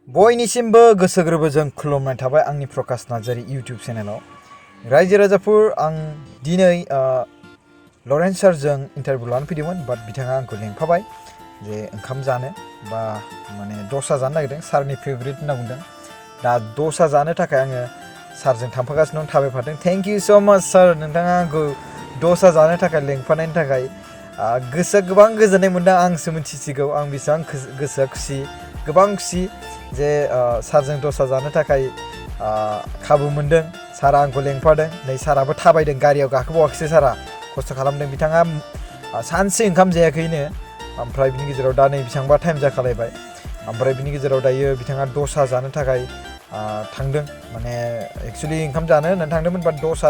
बयनिसिमबो गोसो गोरबोजों खुलुमनाय थाबाय आंनि प्रकाश नार्जारी यूट्यूब चेनेलाव रायजो राजाफोर आं दिनै लरेन्स सारजों इन्टारभिउ लानो फैदोंमोन बाट बिथाङा आंखौ लेंफाबाय जे ओंखाम जानो बा माने दसा जानो नागिरदों सारनि फेभरेट होनना बुंदों दा दसा जानो थाखाय आङो सारजों थांफागासिनो दं थाबायफादों थैंक यू सो मच सार नोंथाङा आंखौ दसा जानो थाखाय लेंफानायनि थाखाय गोसोआ गोबां गोजोननाय मोनदों आंसो मिथिसिगौ आं बेसेबां गोसोआ खुसि गोबां खुसि जे सारजों दसा जानो थाखाय खाबु मोनदों सारा आंखौ लेंफादों नै साराबो थाबायदों गारियाव गाखोबावाखैसो सारा खस्थ' खालामदों बिथाङा सानसे ओंखाम जायाखैनो ओमफ्राय बिनि गेजेराव दा नै बेसेबांबा टाइम जाखालायबाय ओमफ्राय बिनि गेजेराव दायो बिथाङा दसा जानो थाखाय थांदों माने एक्चुअलि ओंखाम जानो होननानै थांदोंमोन बाट दसा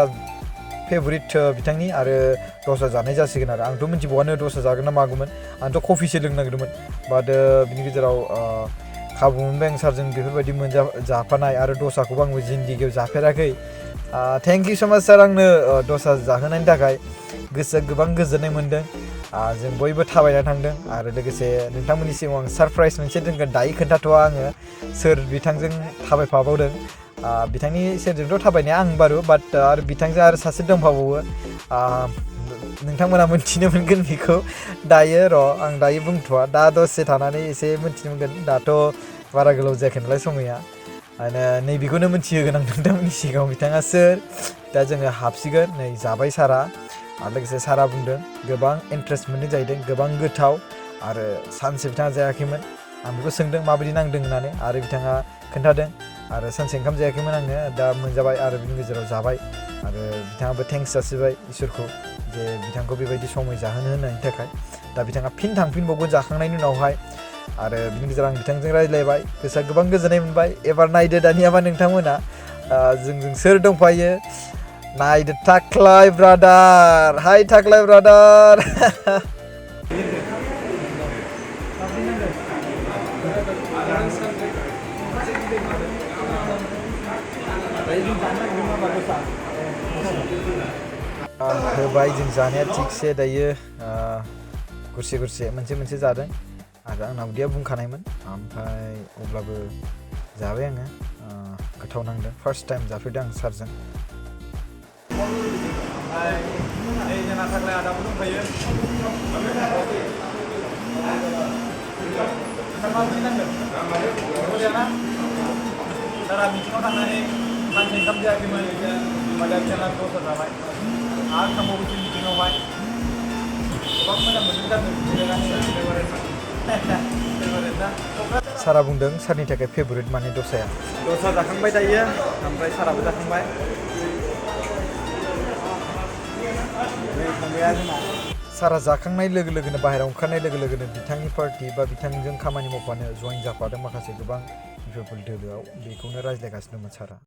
फेभरेट बिथांनि आरो दसा जानाय जासिगोन आरो आंथ' मिथिबावानो दसा जागोन ना मागौमोन आंथ' कफिसो लोंनो नागिरदोंमोन बाट बिनि गेजेराव खाबु मोनबाय आं सारजों बेफोरबायदि जाफानाय आरो दसाखौबो आंबो जिन्दगियाव जाफेराखै थैंक यू सो माच सार आंनो दसा जाहोनायनि थाखाय गोसोआ गोबां गोजोननाय मोनदों जों बयबो थाबायना थांदों आरो लोगोसे नोंथांमोननि सिगाङाव आं सरप्राइज मोनसे दोनगोन दायो खोन्थाथ'आ आङो सोर बिथांजों थाबायफाबावदों बिथांनि सेरजोंथ' थाबायनाया आं बारु बाट आरो बिथांजों आरो सासे दंफाबावो नोंथांमोना मोनथिनो मोनगोन बेखौ दायो र' आं दायो बुंथ'आ दा दसे थानानै एसे मोनथिनो मोनगोन दाथ' बारा गोलाव जायाखै नालाय समाया आरो नैबेखौनो मोनथिहोगोन आं नोंथांमोननि सिगाङाव बिथाङा सोर दा जोङो हाबसिगोन नै जाबाय सारा आरो लोगोसे सारा बुंदों गोबां इन्ट्रेस्ट मोनदों जाहैदों गोबां गोथाव आरो सानसे बिथाङा जायाखैमोन आं बेखौ सोंदों माबायदि नांदों होननानै आरो बिथाङा खोन्थादों आरो सानसे ओंखाम जायाखैमोन आङो दा मोनजाबाय आरो बिनि गेजेराव जाबाय आरो बिथाङाबो थेंक्स जासिबाय इसोरखौ जे बिथांखौ बेबायदि समय जाहोनो होनायनि थाखाय दा बिथाङा फिन थांफिनबावगोन जाखांनायनि उनावहाय आरो बिनि गेजेराव आं बिथांजों रायज्लायबाय गोसोआ गोबां गोजोननाय मोनबाय एबार नायदो दानियाबा नोंथांमोना जोंजों सोर दंफायो नायदो थाख्लाय ब्रादार हाय थाख्लाय ब्रादार होबाय जों जानाया थिगसे दायो गुरसे गुरसे मोनसे जादों आरो आंना उदैया बुंखानायमोन ओमफ्राय अब्लाबो जाबाय आङो गोथाव नांदों फार्स्ट टाइम जाफेरदों आं सारजों जोंना थाख्लाय आदाबो दंफायो माबायदि नांदों मोजांना सारा मिटिङाव थांनानै सानसे ओंखाम जायाखैमोन होमबा दा बिथाङा दसा जाबाय आरो थांबावनोसै मिटिङावहाय गोबां मोजां मोनदों जानो सारा बुंदों सारनि थाखाय फेभरेट माने दसाया दसा जाखांबाय दायो ओमफ्राय साराबो जाखांबाय सारा जाखांनाय लोगो लोगोनो बाहेरायाव ओंखारनाय लोगो लोगोनो बिथांनि पार्टि बा बिथांजों खामानि मावफानो जइन जाफादों माखासे गोबां पिपल दोलोआव बेखौनो रायज्लायगासिनोमोन सारा